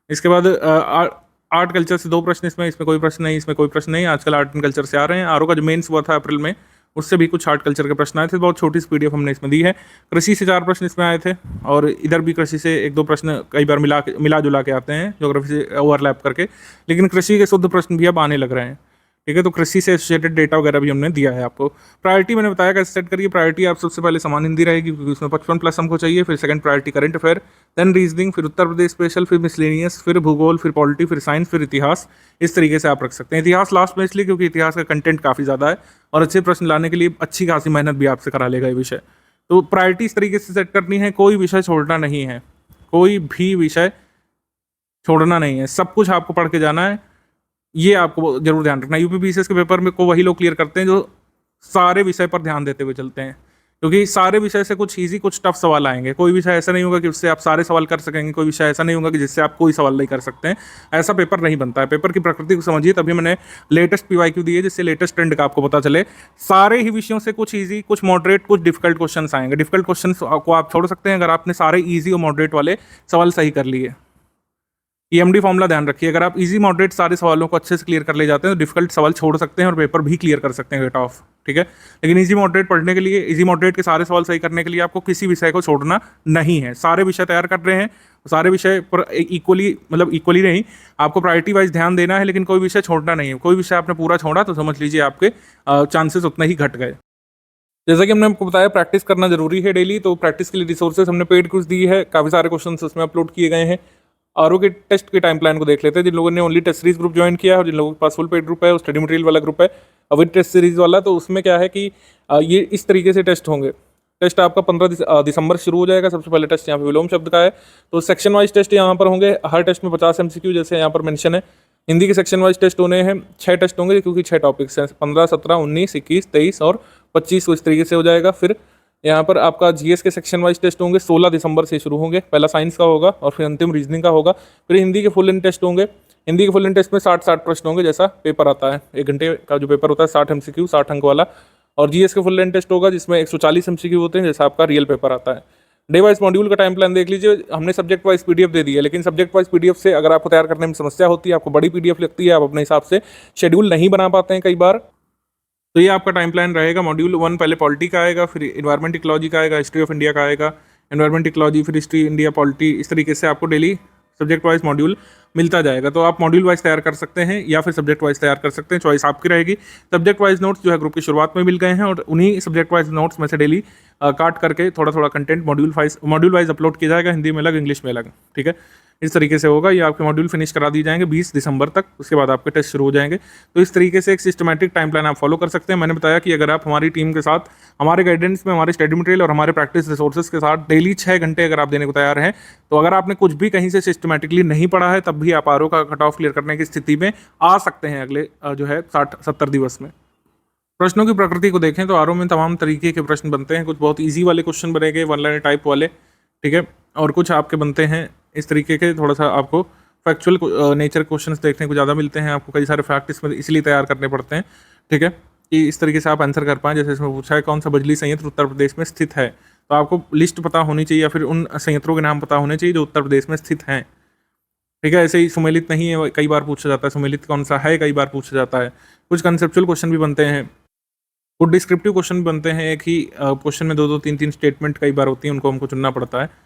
इसके बाद आर्ट कल्चर से 2 प्रश्न इसमें कोई प्रश्न नहीं, इसमें कोई प्रश्न नहीं। आजकल आर्ट एंड कल्चर से आ रहे हैं। RO का जो मेंस हुआ था अप्रैल में, उससे भी कुछ आर्ट कल्चर के प्रश्न आए थे। बहुत छोटी सी PDF हमने इसमें दी है। कृषि से 4 प्रश्न इसमें आए थे और इधर भी कृषि से 1-2 प्रश्न कई बार मिला जुला के आते हैं, ज्योग्राफी से ओवरलैप करके, लेकिन कृषि के शुद्ध प्रश्न भी अब आने लग रहे हैं, ठीक है। तो कृषि से एसोसिएटेड डेटा वगैरह भी हमने दिया है आपको। प्रायोरिटी मैंने बताया कैसे सेट करिए। प्रायोरिटी आप सबसे पहले समान हिंदी रहेगी, क्योंकि उसमें 55+ हमको चाहिए। फिर second priority current affair, then reasoning, फिर उत्तर प्रदेश स्पेशल, फिर मिसलेनियस, फिर भूगोल, फिर पॉलिटी, फिर साइंस, फिर इतिहास। इस तरीके से आप रख सकते हैं। इतिहास लास्ट में इसलिए क्योंकि इतिहास का कंटेंट काफ़ी ज़्यादा है और अच्छे प्रश्न लाने के लिए अच्छी खासी मेहनत भी आपसे करा लेगा ये विषय। तो प्रायोरिटी इस तरीके से सेट करनी है, कोई विषय छोड़ना नहीं है, कोई भी विषय छोड़ना नहीं है, सब कुछ आपको पढ़ के जाना है। ये आपको जरूर ध्यान रखना। UPPCS के पेपर में को वही लोग क्लियर करते हैं जो सारे विषय पर ध्यान देते हुए चलते हैं, क्योंकि सारे विषय से कुछ इजी कुछ टफ सवाल आएंगे। कोई विषय ऐसा नहीं होगा कि उससे आप सारे सवाल कर सकेंगे, कोई विषय ऐसा नहीं होगा कि जिससे आप कोई सवाल नहीं कर सकते हैं। ऐसा पेपर नहीं बनता है। पेपर की प्रकृति को समझिए, तभी मैंने लेटेस्ट PYQ दिए, जिससे लेटेस्ट ट्रेंड का आपको पता चले। सारे ही विषयों से कुछ ईजी, कुछ मॉडरेट, कुछ डिफिकल्ट क्वेश्चन आएंगे। डिफिकल्ट क्वेश्चन को आप छोड़ सकते हैं अगर आपने सारे ईजी और मॉडरेट वाले सवाल सही कर लिए। EMD फॉर्मूला ध्यान रखिए, अगर आप इजी मॉडरेट सारे सवालों को अच्छे से क्लियर कर ले जाते हैं तो डिफिकल्ट सवाल छोड़ सकते हैं और पेपर भी क्लियर कर सकते हैं गेट ऑफ, ठीक है। लेकिन इजी मॉडरेट पढ़ने के लिए, इजी मॉडरेट के सारे सवाल सही करने के लिए आपको किसी विषय को छोड़ना नहीं है। सारे विषय तैयार कर रहे हैं, सारे विषय पर इक्वली नहीं, आपको प्रायोरिटी वाइज ध्यान देना है, लेकिन कोई विषय छोड़ना नहीं है। कोई विषय आपने पूरा छोड़ा तो समझ लीजिए आपके चांसेस उतना ही घट गए। जैसा कि हमने आपको बताया, प्रैक्टिस करना जरूरी है डेली। तो प्रैक्टिस के लिए रिसोर्सेज हमने पेड कोर्स दी है, काफ़ी सारे क्वेश्चन उसमें अपलोड किए गए हैं। RO के टेस्ट के टाइम प्लान को देख लेते हैं। जिन लोगों ने only test series group join किया है और जिन लोगों के पास फुल पेड ग्रुप है, वो स्टडी मटेरियल वाला ग्रुप है विद टेस्ट सीरीज वाला, तो उसमें क्या है कि ये इस तरीके से टेस्ट होंगे। टेस्ट आपका 15 दिसंबर शुरू हो जाएगा। सबसे पहले टेस्ट यहाँ पे विलोम शब्द का है, तो सेक्शन वाइज टेस्ट यहाँ पर होंगे। हर टेस्ट में 50 MCQ जैसे यहाँ पर मेंशन है। हिंदी के सेक्शन वाइज टेस्ट होने हैं, 6 टेस्ट होंगे, क्योंकि 6 टॉपिक्स हैं, 15, 17, 19, 21, 23 और 25 को इस तरीके से हो जाएगा। फिर यहाँ पर आपका GS के सेक्शन वाइज टेस्ट होंगे, 16 दिसंबर से शुरू होंगे। पहला साइंस का होगा और फिर अंतिम रीजनिंग का होगा। फिर हिंदी के फुल इन टेस्ट होंगे। हिंदी के फुल इन टेस्ट में 60 प्रश्न होंगे, जैसा पेपर आता है। 1 घंटे का जो पेपर होता है, 60 MCQ, 60 अंक वाला। और GS के फुल इन टेस्ट होगा, जिसमें 140 MCQ होते हैं, जैसा आपका रियल पेपर आता है। डे वाइज मॉड्यूल का टाइम प्लान देख लीजिए। हमने सब्जेक्ट वाइज PDF दे दी है, लेकिन सब्जेक्ट वाइज PDF से अगर आपको तैयार करने में समस्या होती है, आपको बड़ी PDF लगती है, आप अपने हिसाब से शेड्यूल नहीं बना पाते हैं कई बार, तो ये आपका टाइम प्लान रहेगा। मॉड्यूल 1 पहले पॉलिटी का आएगा, फिर इन्वायरमेंट इकोलॉजी का आएगा, हिस्ट्री ऑफ इंडिया का आएगा, इन्वायरमेंट इकोलॉजी, फिर हिस्ट्री इंडिया पॉलिटी। इस तरीके से आपको डेली सब्जेक्ट वाइज मॉड्यूल मिलता जाएगा। तो आप मॉड्यूल वाइज तैयार कर सकते हैं या फिर सब्जेक्ट वाइज तैयार कर सकते हैं, चॉइस आपकी रहेगी। सब्जेक्ट वाइज नोट्स जो है ग्रुप की शुरुआत में मिल गए हैं और उन्हीं सब्जेक्ट वाइज नोट्स में से डेली काट करके थोड़ा थोड़ा कंटेंट मॉड्यूल वाइज अपलोड किया जाएगा, हिंदी में अलग, इंग्लिश में अलग, ठीक है। इस तरीके से होगा। ये आपके मॉड्यूल फिनिश करा दिए जाएंगे 20 दिसंबर तक, उसके बाद आपके टेस्ट शुरू हो जाएंगे। तो इस तरीके से एक सिस्टमैटिक टाइम प्लान आप फॉलो कर सकते हैं। मैंने बताया कि अगर आप हमारी टीम के साथ, हमारे गाइडेंस में, हमारे स्टडी मटेरियल और हमारे प्रैक्टिस रिसोर्सेज के साथ डेली 6 घंटे अगर आप देने को तैयार हैं, तो अगर आपने कुछ भी कहीं से सिस्टमैटिकली नहीं पढ़ा है, तब भी आप RO का कट ऑफ क्लियर करने की स्थिति में आ सकते हैं अगले जो है 60-70 दिवस में। प्रश्नों की प्रकृति को देखें तो RO में तमाम तरीके के प्रश्न बनते हैं। कुछ बहुत ईजी वाले क्वेश्चन बनेंगे, 1 लाइन टाइप वाले, ठीक है, और कुछ आपके बनते हैं इस तरीके के, थोड़ा सा आपको फैक्चुअल नेचर क्वेश्चंस देखने को ज़्यादा मिलते हैं। आपको कई सारे फैक्ट इसमें इसलिए तैयार करने पड़ते हैं, ठीक है, कि इस तरीके से आप आंसर कर पाएँ। जैसे इसमें पूछा है कौन सा बिजली संयंत्र उत्तर प्रदेश में स्थित है, तो आपको लिस्ट पता होनी चाहिए या फिर उन संयंत्रों के नाम पता होने चाहिए जो उत्तर प्रदेश में स्थित हैं, ठीक है। ऐसे ही सुमेलित नहीं है, कई बार पूछा जाता है, सुमेलित कौन सा है, कई बार पूछा जाता है। कुछ कंसेप्चुअल क्वेश्चन भी बनते हैं, कुछ डिस्क्रिप्टिव क्वेश्चन भी बनते हैं। एक ही क्वेश्चन में 2-2, 3-3 स्टेटमेंट कई बार होती हैं, उनको हमको चुनना पड़ता है।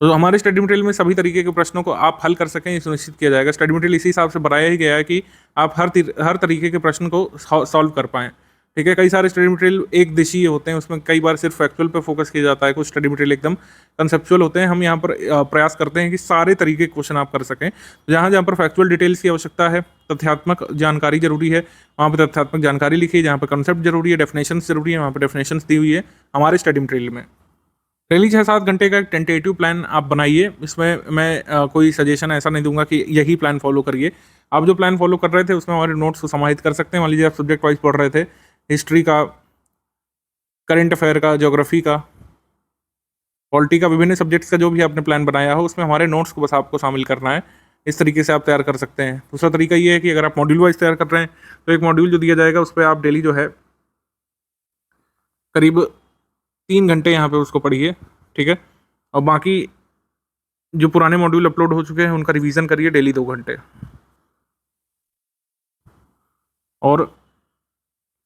तो हमारे स्टडी मटेरियल में सभी तरीके के प्रश्नों को आप हल कर सकें ये सुनिश्चित किया जाएगा। स्टडी मटेरियल इसी हिसाब से बनाया ही गया है कि आप हर तरीके के प्रश्न को सॉल्व कर पाएँ। ठीक है, कई सारे स्टडी मटेरियल एक देशीय होते हैं, उसमें कई बार सिर्फ फैक्चुअल पे फोकस किया जाता है, कुछ स्टडी मटेरियल एकदम कंसेप्चुअल होते हैं। हम यहाँ पर प्रयास करते हैं कि सारे तरीके के क्वेश्चन आप कर सकें। जहाँ जहाँ पर फैक्चुअल डिटेल्स की आवश्यकता है, तथ्यात्मक जानकारी जरूरी है, वहाँ पर तथ्यात्मक जानकारी लिखी। जहाँ पर कंसेप्ट जरूरी है, डेफिनेशंस जरूरी है, वहाँ पर डेफिनेशंस दी हुई है हमारे स्टडी मटेरियल में। डेली 6-7 घंटे का एक टेंटेटिव प्लान आप बनाइए। इसमें मैं कोई सजेशन ऐसा नहीं दूंगा कि यही प्लान फॉलो करिए। आप जो प्लान फॉलो कर रहे थे उसमें हमारे नोट्स को समाहित कर सकते हैं। मान लीजिए आप सब्जेक्ट वाइज पढ़ रहे थे, हिस्ट्री का, करंट अफेयर का, ज्योग्राफी का, पॉलिटी का, विभिन्न सब्जेक्ट्स का जो भी आपने प्लान बनाया हो उसमें हमारे नोट्स को बस आपको शामिल करना है। इस तरीके से आप तैयार कर सकते हैं। दूसरा तरीका ये है कि अगर आप मॉड्यूल वाइज तैयार कर रहे हैं तो एक मॉड्यूल जो दिया जाएगा उस पर आप डेली जो है करीब 3 घंटे यहाँ पे उसको पढ़िए। ठीक है, और बाकी जो पुराने मॉड्यूल अपलोड हो चुके हैं उनका रिवीजन करिए डेली 2 घंटे, और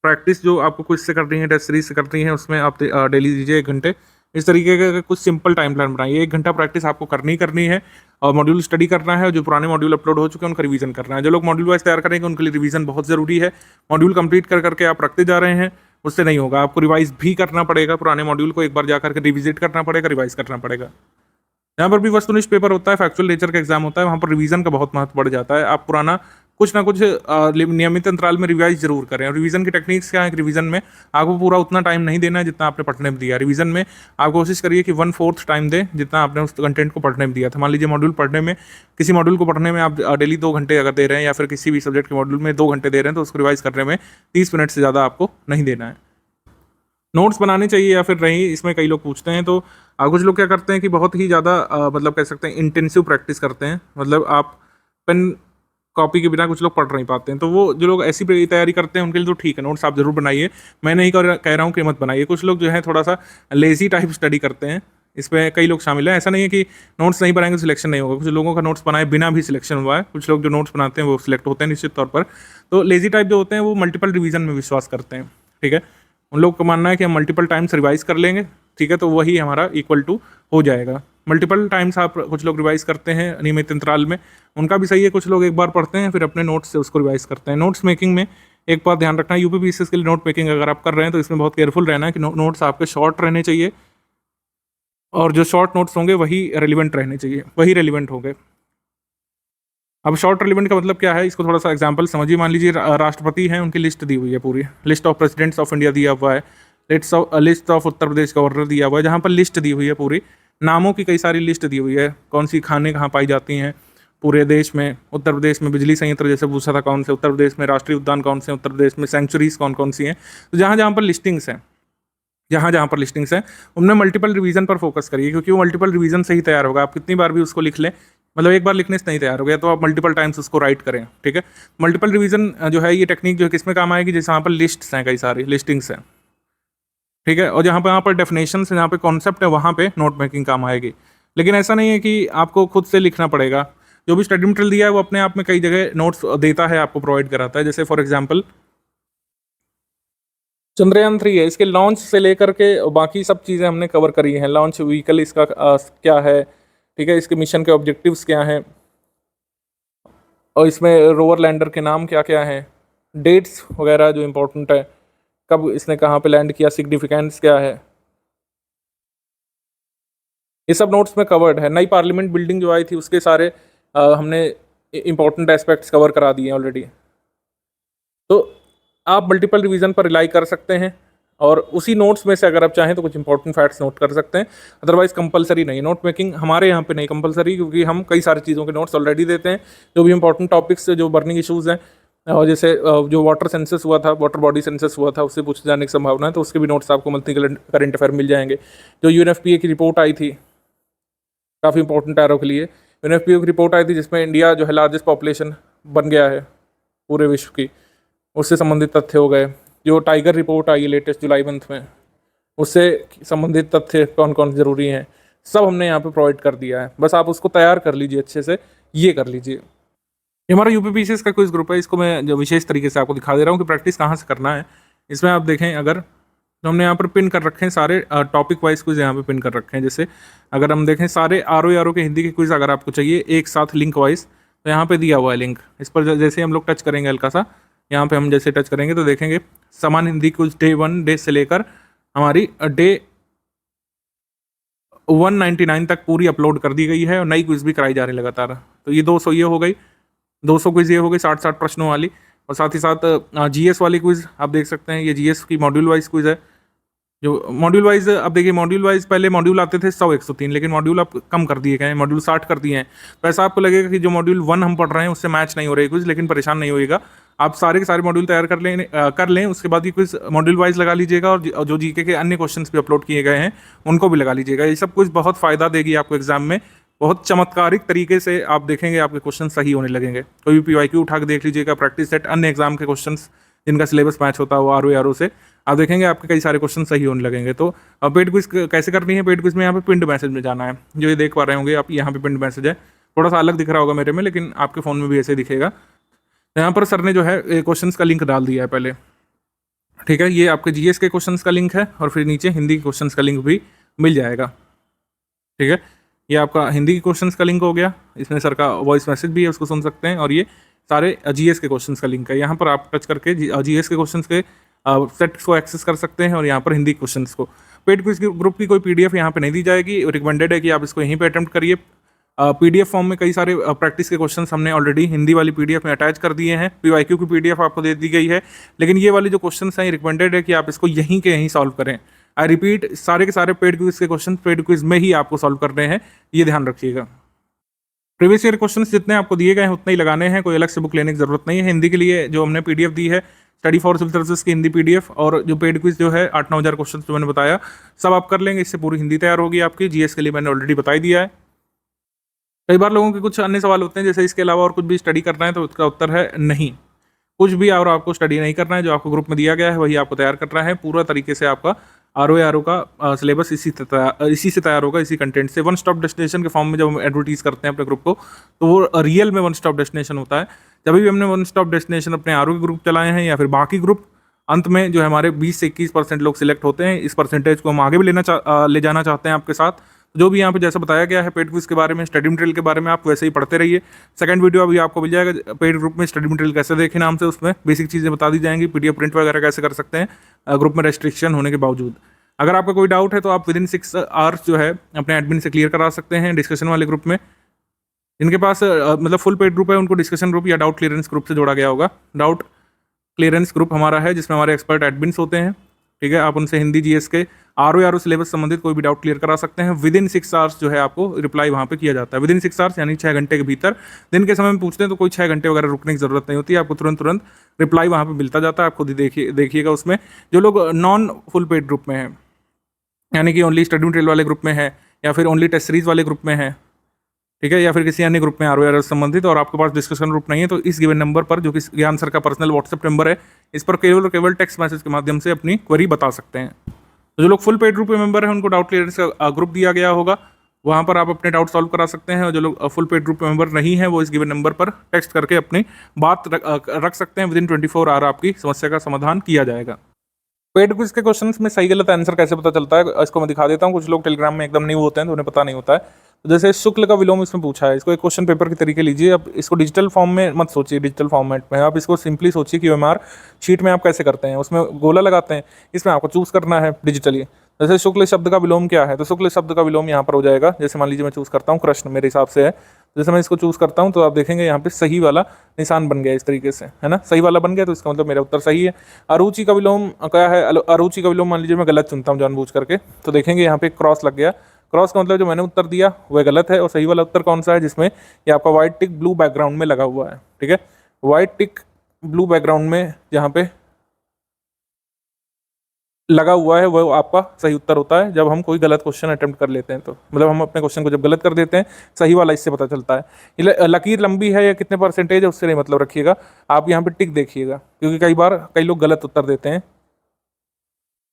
प्रैक्टिस जो आपको क्विज से करनी है, टेस्ट सीरीज से करनी है, उसमें आप डेली दीजिए 1 घंटे। इस तरीके का कुछ सिंपल टाइम प्लान बनाइए। 1 घंटा प्रैक्टिस आपको करनी है, और मॉड्यूल स्टडी करना है, और जो पुराने मॉड्यूल अपलोड हो चुके हैं उनका रिवीजन करना है। जो लोग मॉड्यूल वाइज तैयार करेंगे उनके लिए रिवीजन बहुत ज़रूरी है। मॉड्यूल कंप्लीट कर करके आप रखते जा रहे हैं, उससे नहीं होगा, आपको रिवाइज भी करना पड़ेगा। पुराने मॉड्यूल को एक बार जा करके रिविजिट करना पड़ेगा, रिवाइज करना पड़ेगा। यहाँ पर भी वस्तुनिष्ठ पेपर होता है, फैक्चुअल नेचर का एग्जाम होता है, वहाँ पर रिवीजन का बहुत महत्व बढ़ जाता है। आप पुराना कुछ ना कुछ नियमित अंतराल में रिवाइज जरूर करें। और रिवीजन की टेक्निक्स क्या है कि रिवीजन में आपको पूरा उतना टाइम नहीं देना है जितना आपने पढ़ने में दिया। रिवीजन में आप कोशिश करिए कि 1/4 टाइम दें जितना आपने उस कंटेंट को पढ़ने में दिया था। मान लीजिए मॉड्यूल पढ़ने में, किसी मॉड्यूल को पढ़ने में आप डेली 2 घंटे अगर दे रहे हैं, या फिर किसी भी सब्जेक्ट के मॉड्यूल में 2 घंटे दे रहे हैं, तो उसको रिवाइज करने में 30 मिनट से ज़्यादा आपको नहीं देना है। नोट्स बनाने चाहिए या फिर नहीं, इसमें कई लोग पूछते हैं। तो कुछ लोग क्या करते हैं कि बहुत ही ज़्यादा मतलब कह सकते हैं इंटेंसिव प्रैक्टिस करते हैं। मतलब आप पेन कॉपी के बिना कुछ लोग पढ़ नहीं पाते हैं। तो वो जो लोग ऐसी तैयारी करते हैं उनके लिए तो ठीक है, नोट्स आप जरूर बनाइए। मैं नहीं कह रहा हूँ कि मत बनाइए। कुछ लोग जो है थोड़ा सा लेजी टाइप स्टडी करते हैं, इसमें कई लोग शामिल हैं। ऐसा नहीं है कि नोट्स नहीं बनाएंगे सिलेक्शन नहीं होगा। कुछ लोगों का नोट्स बनाए बिना भी सिलेक्शन हुआ है। कुछ लोग जो नोट्स बनाते हैं वो सिलेक्ट होते हैं निश्चित तौर पर। तो लेजी टाइप जो होते हैं वो मल्टीपल रिवीजन में विश्वास करते हैं। ठीक है, उन लोग का मानना है कि हम मल्टीपल टाइम्स रिवाइज कर लेंगे, ठीक है, तो वही हमारा इक्वल टू हो जाएगा। मल्टीपल टाइम्स आप कुछ लोग रिवाइज करते हैं नियमित अंतराल में, उनका भी सही है। कुछ लोग एक बार पढ़ते हैं फिर अपने नोट्स से उसको रिवाइज करते हैं। नोट्स मेकिंग में एक बात ध्यान रखना है, यूपीपीसीएस के लिए नोट मेकिंग अगर आप कर रहे हैं तो इसमें बहुत केयरफुल रहना है कि नोट्स आपके शॉर्ट रहने चाहिए, और जो शॉर्ट नोट्स होंगे वही रेलिवेंट रहने चाहिए, वही रेलिवेंट होंगे। अब शॉर्ट रेलिवेंट का मतलब क्या है, इसको थोड़ा सा एग्जांपल समझिए। मान लीजिए राष्ट्रपति हैं, उनकी लिस्ट दी हुई है, पूरी list of presidents of India दिया हुआ है, list of Uttar Pradesh governor दिया हुआ है, जहाँ पर लिस्ट दी हुई है पूरी, नामों की कई सारी लिस्ट दी हुई है, कौन सी खाने कहाँ पाई जाती हैं पूरे देश में। उत्तर प्रदेश में बिजली संयंत्र जैसे पूछा था कौन से, उत्तर प्रदेश में राष्ट्रीय उद्यान कौन से, उत्तर प्रदेश में सेंचुरीज कौन कौन सी हैं। तो जहाँ जहाँ पर लिस्टिंग्स हैं, उनमें मल्टीपल रिवीजन पर फोकस करिए, क्योंकि वो मल्टीपल रिवीजन से ही तैयार होगा। आप कितनी बार भी उसको लिख लें, मतलब एक बार लिखने से नहीं तैयार हो गया, तो आप मल्टीपल टाइम्स उसको राइट करें। ठीक है, मल्टीपल रिवीजन जो है ये टेक्निक जो है किसमें काम आएगी, जैसे यहाँ पर लिस्ट्स हैं, कई सारी लिस्टिंग्स हैं। ठीक है, और जहाँ पर डेफिनेशन है, जहाँ पे कॉन्सेप्ट है, वहाँ पे नोट मेकिंग काम आएगी। लेकिन ऐसा नहीं है कि आपको खुद से लिखना पड़ेगा। जो भी स्टडी मटेरियल दिया है वो अपने आप में कई जगह नोट्स देता है, आपको प्रोवाइड कराता है। जैसे फॉर एग्जाम्पल चंद्रयान 3 है, इसके लॉन्च से लेकर के बाकी सब चीज़ें हमने कवर करी हैं। लॉन्च व्हीकल इसका क्या है, ठीक है, इसके मिशन के ऑब्जेक्टिव्स क्या हैं, और इसमें रोवर लैंडर के नाम क्या क्या हैं, डेट्स वगैरह जो इम्पोर्टेंट है, कब इसने कहाँ पे लैंड किया, सिग्निफिकेंस क्या है, ये सब नोट्स में कवर्ड है। नई पार्लियामेंट बिल्डिंग जो आई थी उसके सारे हमने इंपॉर्टेंट एस्पेक्ट्स कवर करा दिए हैं ऑलरेडी। तो आप मल्टीपल रिवीजन पर रिलाई कर सकते हैं, और उसी नोट्स में से अगर आप चाहें तो कुछ इंपॉर्टेंट फैक्ट्स नोट कर सकते हैं। अदरवाइज कंपलसरी नहीं, नोट मेकिंग हमारे यहाँ पे नहीं कंपलसरी, क्योंकि हम कई सारी चीज़ों के नोट्स ऑलरेडी देते हैं। जो भी इंपॉर्टेंट टॉपिक्स जो बर्निंग इशूज़ हैं, और जैसे जो वाटर सेंसस हुआ था, वाटर बॉडी सेंसस हुआ था, उससे पूछे जाने की संभावना है, तो उसके भी नोट्स आपको मंथली करंट अफेयर मिल जाएंगे। जो यूएनएफपीए की रिपोर्ट आई थी, काफ़ी इंपॉर्टेंट एरो के लिए, यूएनएफपीए की रिपोर्ट आई थी जिसमें इंडिया जो है लार्जेस्ट पॉपुलेशन बन गया है पूरे विश्व की, उससे संबंधित तथ्य हो गए। जो टाइगर रिपोर्ट आई है लेटेस्ट जुलाई मंथ में, उससे संबंधित तथ्य कौन कौन ज़रूरी हैं, सब हमने यहाँ पे प्रोवाइड कर दिया है। बस आप उसको तैयार कर लीजिए अच्छे से, ये कर लीजिए। ये हमारा यूपीपीसीएस का क्विज ग्रुप है, इसको मैं जो विशेष तरीके से आपको दिखा दे रहा हूँ कि प्रैक्टिस कहाँ से करना है। इसमें आप देखें, अगर तो हमने यहाँ पर पिन कर रखे हैं सारे टॉपिक वाइज क्विज यहाँ पे पिन कर रखे हैं। जैसे अगर हम देखें सारे आर ओ के हिंदी के क्विज अगर आपको चाहिए एक साथ लिंक वाइज, तो यहाँ पे दिया हुआ है लिंक। इस पर जैसे हम लोग टच करेंगे हल्का सा, यहाँ पे हम जैसे टच करेंगे तो देखेंगे समान हिंदी क्विज डे 1 डे से लेकर हमारी डे 199 तक पूरी अपलोड कर दी गई है और नई क्विज भी कराई जा रही है लगातार। तो ये 200 ये हो गई, 200 क्विज ये हो गई 60 प्रश्नों वाली, और साथ ही साथ जीएस वाली क्विज आप देख सकते हैं। ये जीएस की मॉड्यूल वाइज क्विज है। जो मॉड्यूल वाइज अब देखिए, मॉड्यूल वाइज पहले मॉड्यूल आते थे 100 103, लेकिन मॉड्यूल अब कम कर दिए गए हैं, मॉड्यूल 60 कर दिए हैं। तो ऐसा आपको लगेगा कि जो मॉड्यूल 1 हम पढ़ रहे हैं उससे मैच नहीं हो रही क्विज, लेकिन परेशान नहीं होइएगा, आप सारे के सारे मॉड्यूल तैयार कर लें उसके बाद ये क्विज मॉड्यूल वाइज लगा लीजिएगा, और जो जीके के अन्य क्वेश्चंस भी अपलोड किए गए हैं उनको भी लगा लीजिएगा। ये सब कुछ बहुत फ़ायदा देगी आपको एग्जाम में, बहुत चमत्कारिक तरीके से आप देखेंगे आपके क्वेश्चन सही होने लगेंगे। कोई भी पीवाईक्यू उठा के देख लीजिएगा, प्रैक्टिस सेट, अन्य एग्जाम के क्वेश्चंस जिनका सिलेबस मैच होता है वो आर ओ से, आप देखेंगे आपके कई सारे क्वेश्चन सही होने लगेंगे। तो पेड क्विज कैसे करनी है? पेड क्विज में यहाँ पे पिंड मैसेज में जाना है, जो ये देख पा रहे होंगे आप, यहाँ पे पिंड मैसेज है, थोड़ा सा अलग दिख रहा होगा मेरे में, लेकिन आपके फ़ोन में भी ऐसे दिखेगा। यहाँ पर सर ने जो है क्वेश्चन का लिंक डाल दिया है पहले, ठीक है। ये आपके जीएस के क्वेश्चन का लिंक है, और फिर नीचे हिंदी के क्वेश्चन का लिंक भी मिल जाएगा, ठीक है। ये आपका हिंदी के क्वेश्चंस का लिंक हो गया, इसमें सर का वॉइस मैसेज भी है, उसको सुन सकते हैं। और ये सारे जीएस के क्वेश्चंस का लिंक है, यहाँ पर आप टच करके जीएस के क्वेश्चंस के सेट को एक्सेस कर सकते हैं, और यहाँ पर हिंदी क्वेश्चंस को। पेड क्विज ग्रुप की कोई पीडीएफ यहाँ पे नहीं दी जाएगी, रिकमेंडेड है कि आप इसको यहीं पे अटेम्प्ट करिए। पीडीएफ फॉर्म में कई सारे प्रैक्टिस के क्वेश्चंस हमने ऑलरेडी हिंदी वाली पीडीएफ में अटैच कर दिए हैं, पीवाईक्यू की पीडीएफ आपको दे दी गई है, लेकिन ये वाले जो क्वेश्चंस हैं रिकमेंडेड है कि आप इसको यहीं के यहीं सॉल्व करें। आई रिपीट, सारे के सारे पेड क्विज के क्वेश्चन पेड क्विज में ही आपको सॉल्व करने हैं, ये ध्यान रखिएगा। प्रीवियस ईयर क्वेश्चंस जितने आपको दिए गए हैं उतने ही लगाने हैं, कोई अलग से बुक लेने की जरूरत नहीं है। हिंदी के लिए जो हमने पीडीएफ दी है, स्टडी फॉर सिविल सर्विसेज की हिंदी पीडीएफ, और जो पेड क्विज जो है 8-9 हज़ार क्वेश्चन जो मैंने बताया सब आप कर लेंगे, इससे पूरी हिंदी तैयार होगी आपकी। जीएस के लिए मैंने ऑलरेडी बता दिया है। कई बार लोगों के कुछ अन्य सवाल होते हैं, जैसे इसके अलावा और कुछ भी स्टडी करना है, तो उसका उत्तर है नहीं, कुछ भी और आपको स्टडी नहीं करना है। जो आपको ग्रुप में दिया गया है वही आपको तैयार करना है। पूरा तरीके से आपका आर ओ का सिलेबस इसी से तैयार होगा, इसी कंटेंट से। वन स्टॉप डेस्टिनेशन के फॉर्म में जब हम एडवर्टीज करते हैं अपने ग्रुप को, तो वो रियल में वन स्टॉप डेस्टिनेशन होता है। जब भी हमने वन स्टॉप डेस्टिनेशन अपने आर ओ के ग्रुप चलाए हैं या फिर बाकी ग्रुप, अंत में जो हमारे 20 से 21% लोग सिलेक्ट होते हैं। इस परसेंटेज को हम आगे भी ले जाना चाहते हैं आपके साथ। जो भी यहाँ पे जैसा बताया गया है पेड क्विज के बारे में, स्टडी मटेरियल के बारे में, आप वैसे ही पढ़ते रहिए। सेकंड वीडियो अभी आपको मिल जाएगा पेड ग्रुप में स्टडी मटेरियल कैसे देखें नाम से, उसमें बेसिक चीज़ें बता दी जाएंगी, पीडीएफ प्रिंट वगैरह कैसे कर सकते हैं ग्रुप में रेस्ट्रिक्शन होने के बावजूद। अगर आपका कोई डाउट है तो आप विदिन 6 आवर्स जो है अपने एडमिन से क्लियर करा सकते हैं डिस्कशन वाले ग्रुप में। जिनके पास मतलब फुल पेड ग्रुप है उनको डिस्कशन ग्रुप या डाउट क्लियरेंस ग्रुप से जोड़ा गया होगा। डाउट क्लियरेंस ग्रुप हमारा है जिसमें हमारे एक्सपर्ट एडमिन्स होते हैं, ठीक है। आप उनसे हिंदी जीएस के आर ओ सिलेबस संबंधित कोई भी डाउट क्लियर करा सकते हैं। विदिन 6 आवर्स जो है आपको रिप्लाई वहाँ पे किया जाता है। विदिन 6 आवर्स यानी 6 घंटे के भीतर। दिन के समय में पूछते हैं तो कोई 6 घंटे वगैरह रुकने की जरूरत नहीं होती है, आपको तुरंत रिप्लाई वहाँ पे मिलता जाता है। आप खुद ही देखिएगा उसमें। जो लोग नॉन फुल पेड ग्रुप में हैं, यानी कि ओनली स्टडी मटेरियल वाले ग्रुप में है, या फिर ओनली टेस्ट सीरीज वाले ग्रुप में है, ठीक है, या फिर किसी अन्य ग्रुप में आर ओ संबंधित, और आपके पास डिस्कशन ग्रुप नहीं है, तो इस गिवन नंबर पर, जो कि ज्ञान सर का पर्सनल व्हाट्सएप नंबर है, इस पर केवल और केवल टेक्स्ट मैसेज के माध्यम से अपनी क्वेरी बता सकते हैं। तो जो लोग फुल पेड ग्रुप के मेंबर हैं उनको डाउट क्लियरेंस का ग्रुप दिया गया होगा, वहाँ पर आप अपने डाउट सॉल्व करा सकते हैं। और जो लोग फुल पेड ग्रुप मेंबर नहीं है वो इस गिवन नंबर पर टेक्स्ट करके अपनी बात रख सकते हैं। विदिन 24 आवर आपकी समस्या का समाधान किया जाएगा। पेड क्विज के क्वेश्चंस में सही गलत आंसर कैसे पता चलता है, इसको मैं दिखा देता हूँ। कुछ लोग टेलीग्राम में एकदम न्यू होते हैं तो उन्हें पता नहीं होता है। तो जैसे शुक्ल का विलोम इसमें पूछा है, इसको एक क्वेश्चन पेपर के तरीके लीजिए। अब इसको डिजिटल फॉर्म में मत सोचिए, डिजिटल फॉर्मेट में आप इसको सिंपली सोचिए कि OMR शीट में आप कैसे करते हैं, उसमें गोला लगाते हैं, इसमें आपको चूज करना है डिजिटली। जैसे शुक्ल शब्द का विलोम क्या है, तो शुक्ल शब्द का विलोम यहाँ पर हो जाएगा। जैसे मान लीजिए मैं चूज करता हूँ कृष्ण, मेरे हिसाब से है, जैसे मैं इसको चूज करता हूँ तो आप देखेंगे यहाँ पे सही वाला निशान बन गया इस तरीके से, है ना, सही वाला बन गया, तो इसका मतलब मेरा उत्तर सही है। अरुचि का विलोम क्या है, अरुचि का विलोम मान लीजिए मैं गलत चुनता हूँ जानबूझ करके, तो देखेंगे यहाँ पे क्रॉस लग गया। क्रॉस का मतलब जो मैंने उत्तर दिया वह गलत है, और सही वाला उत्तर कौन सा है, जिसमें ये आपका व्हाइट टिक ब्लू बैकग्राउंड में लगा हुआ है, ठीक है। व्हाइट टिक ब्लू बैकग्राउंड में जहाँ पे लगा हुआ है वो आपका सही उत्तर होता है। जब हम कोई गलत क्वेश्चन अटेम्प्ट कर लेते हैं, तो मतलब हम अपने क्वेश्चन को जब गलत कर देते हैं, सही वाला इससे पता चलता है। ये लकीर लंबी है या कितने परसेंटेज है उससे नहीं मतलब रखिएगा, आप यहाँ पे टिक देखिएगा, क्योंकि कई बार कई लोग गलत उत्तर देते हैं।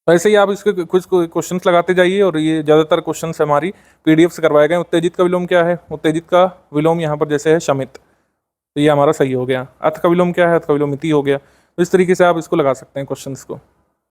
वैसे ही आप इसके कुछ क्वेश्चंस लगाते जाइए, और ये ज़्यादातर क्वेश्चंस हमारी पीडीएफ से करवाए गए। उत्तेजित का विलोम क्या है, उत्तेजित का विलोम यहाँ पर जैसे है शमित, तो ये हमारा सही हो गया। अथ का विलोम क्या है, अथ का विलोम इति हो गया। तो इस तरीके से आप इसको लगा सकते हैं क्वेश्चंस को।